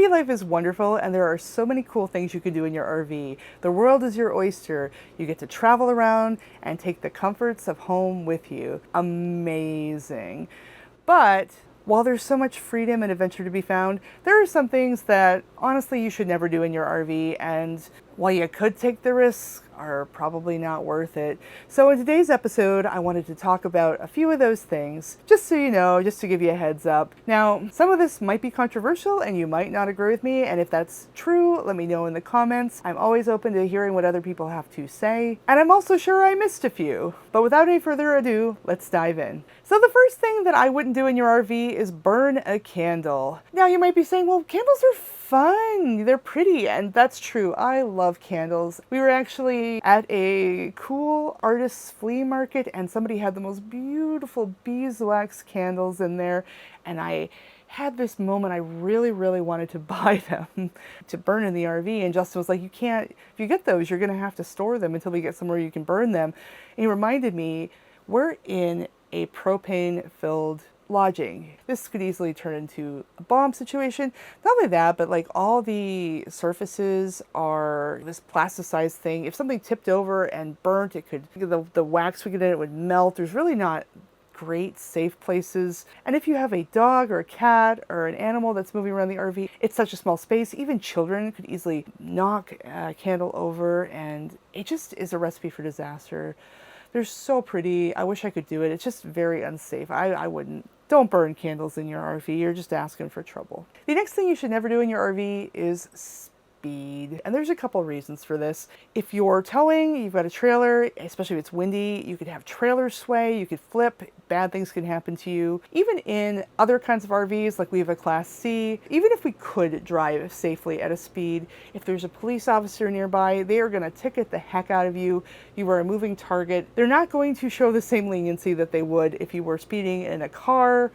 RV life is wonderful, and there are so many cool things you can do in your RV. The world is your oyster. You get to travel around and take the comforts of home with you. Amazing. But while there's so much freedom and adventure to be found, there are some things that honestly you should never do in your RV, and while you could take the risks, are probably not worth it. So in today's episode, I wanted to talk about a few of those things, just so you know, just to give you a heads up. Now, some of this might be controversial and you might not agree with me, and if that's true, let me know in the comments. I'm always open to hearing what other people have to say, and I'm also sure I missed a few. But without any further ado, let's dive in. So the first thing that I wouldn't do in your RV is burn a candle. Now you might be saying, well, candles are fun, they're pretty, and that's true. I love candles. We were actually at a cool artist's flea market and somebody had the most beautiful beeswax candles in there, and I had this moment I really wanted to buy them to burn in the RV, and Justin was like, you can't, if you get those, you're gonna have to store them until we get somewhere you can burn them. And he reminded me, we're in a propane filled lodging. This could easily turn into a bomb situation. Not only that, but like all the surfaces are this plasticized thing. If something tipped over and burnt, it could, the wax we get in it would melt. There's really not great safe places. And if you have a dog or a cat or an animal that's moving around the RV, it's such a small space. Even children could easily knock a candle over, and it just is a recipe for disaster. They're so pretty. I wish I could do it. It's just very unsafe. I wouldn't. Don't burn candles in your RV. You're just asking for trouble. The next thing you should never do in your RV is speed. And there's a couple reasons for this. If you're towing, you've got a trailer, especially if it's windy, you could have trailer sway, you could flip, bad things can happen to you. Even in other kinds of RVs, like we have a Class C, even if we could drive safely at a speed, if there's a police officer nearby, they are gonna ticket the heck out of you. You are a moving target. They're not going to show the same leniency that they would if you were speeding in a car.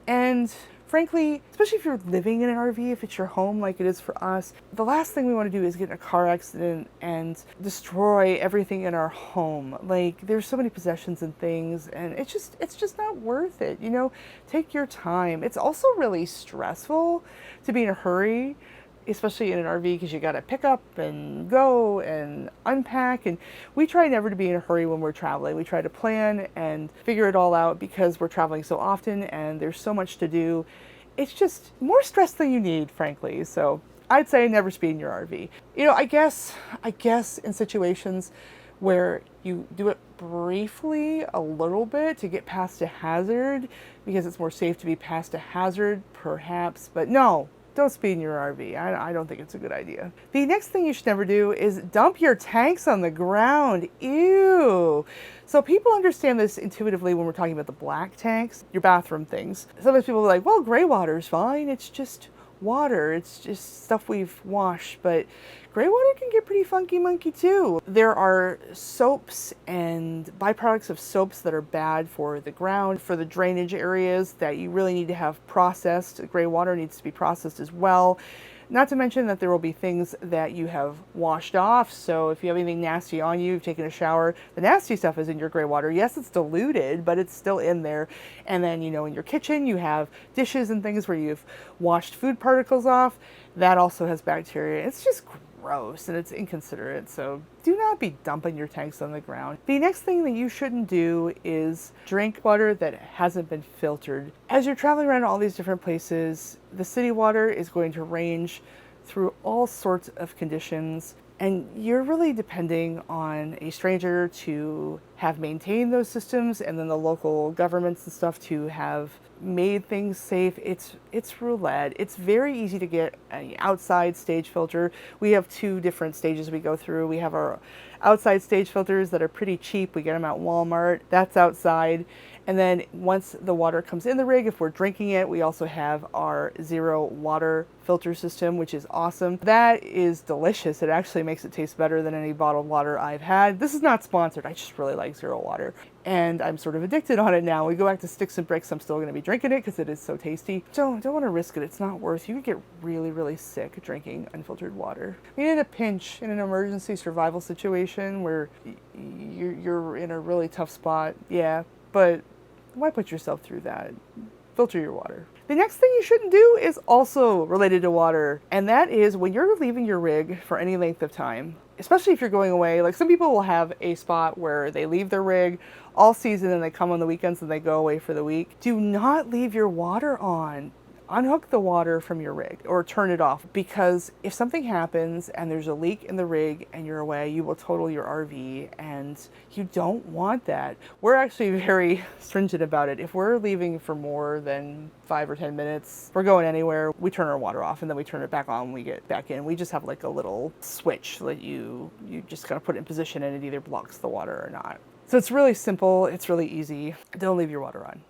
And frankly, especially if you're living in an RV, if it's your home like it is for us, the last thing we want to do is get in a car accident and destroy everything in our home. Like, there's so many possessions and things, and it's just not worth it. You know, take your time. It's also really stressful to be in a hurry, especially in an RV, because you got to pick up and go and unpack. And we try never to be in a hurry when we're traveling. We try to plan and figure it all out because we're traveling so often and there's so much to do. It's just more stress than you need, frankly. So I'd say never speed in your RV. You know, I guess in situations where you do it briefly a little bit to get past a hazard, because it's more safe to be past a hazard, perhaps, but no. Don't speed in your RV. I don't think it's a good idea. The next thing you should never do is dump your tanks on the ground. Ew. So people understand this intuitively when we're talking about the black tanks, your bathroom things. Sometimes people are like, well, gray water's fine. It's just water. It's just stuff we've washed. But gray water can get pretty funky monkey too. There are soaps and byproducts of soaps that are bad for the ground, for the drainage areas that you really need to have processed. Gray water needs to be processed as well. Not to mention that there will be things that you have washed off. So if you have anything nasty on you, you've taken a shower, the nasty stuff is in your gray water. Yes, it's diluted, but it's still in there. And then, you know, in your kitchen, you have dishes and things where you've washed food particles off. That also has bacteria. It's just gross and it's inconsiderate. So do not be dumping your tanks on the ground. The next thing that you shouldn't do is drink water that hasn't been filtered. As you're traveling around all these different places, the city water is going to range through all sorts of conditions, and you're really depending on a stranger to have maintained those systems, and then the local governments and stuff to have made things safe. It's roulette. It's very easy to get an outside stage filter. We have two different stages we go through. We have our outside stage filters that are pretty cheap. We get them at Walmart. That's outside. And then once the water comes in the rig, if we're drinking it, we also have our zero water filter system, which is awesome. That is delicious. It actually makes it taste better than any bottled water I've had. This is not sponsored. I just really like zero water. And I'm sort of addicted on it now. We go back to Sticks and Bricks. I'm still going to be drinking it because it is so tasty. Don't want to risk it. It's not worth. You could get really sick drinking unfiltered water. I mean, in a pinch, in an emergency survival situation where you're in a really tough spot, yeah, but why put yourself through that? filter your water. The next thing you shouldn't do is also related to water, and that is when you're leaving your rig for any length of time, especially if you're going away. Like, some people will have a spot where they leave their rig all season and they come on the weekends and they go away for the week. Do not leave your water on. Unhook the water from your rig or turn it off, because if something happens and there's a leak in the rig and you're away, you will total your RV, and you don't want that. We're actually very stringent about it. If we're leaving for more than 5 or 10 minutes, if we're going anywhere, we turn our water off and then we turn it back on when we get back in. We just have like a little switch that you just kind of put it in position and it either blocks the water or not. So it's really simple, it's really easy. Don't leave your water on.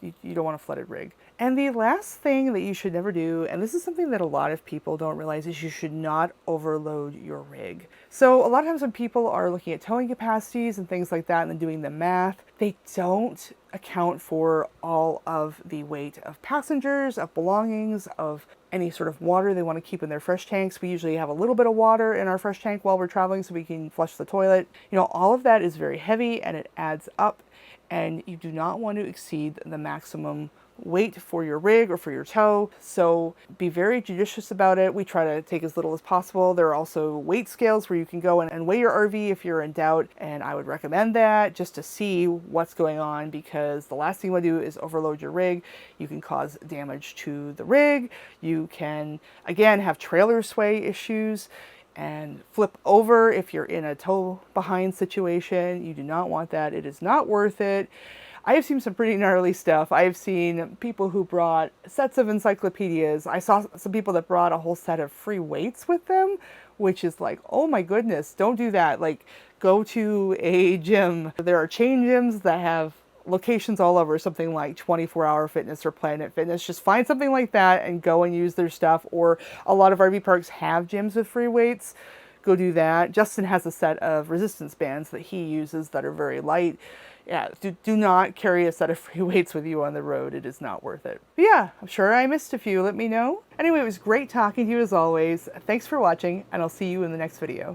You don't want a flooded rig. And the last thing that you should never do, and this is something that a lot of people don't realize, is you should not overload your rig. So a lot of times when people are looking at towing capacities and things like that and then doing the math, they don't account for all of the weight of passengers, of belongings, of any sort of water they want to keep in their fresh tanks. We usually have a little bit of water in our fresh tank while we're traveling so we can flush the toilet. You know, all of that is very heavy and it adds up, and you do not want to exceed the maximum weight for your rig or for your tow. So be very judicious about it. We try to take as little as possible. There are also weight scales where you can go and weigh your RV if you're in doubt, and I would recommend that just to see what's going on, because the last thing you want to do is overload your rig. You can cause damage to the rig. You can, again, have trailer sway issues and flip over if you're in a tow behind situation. You do not want that. It is not worth it. I have seen some pretty gnarly stuff. I have seen people who brought sets of encyclopedias. I saw some people that brought a whole set of free weights with them, which is like, oh my goodness, don't do that. Like, go to a gym. There are chain gyms that have locations all over, something like 24-Hour Fitness or Planet Fitness. Just find something like that and go and use their stuff. Or a lot of RV parks have gyms with free weights. Go do that. Justin has a set of resistance bands that he uses that are very light. Yeah, do not carry a set of free weights with you on the road. It is not worth it. But yeah, I'm sure I missed a few. Let me know. Anyway, it was great talking to you as always. Thanks for watching, and I'll see you in the next video.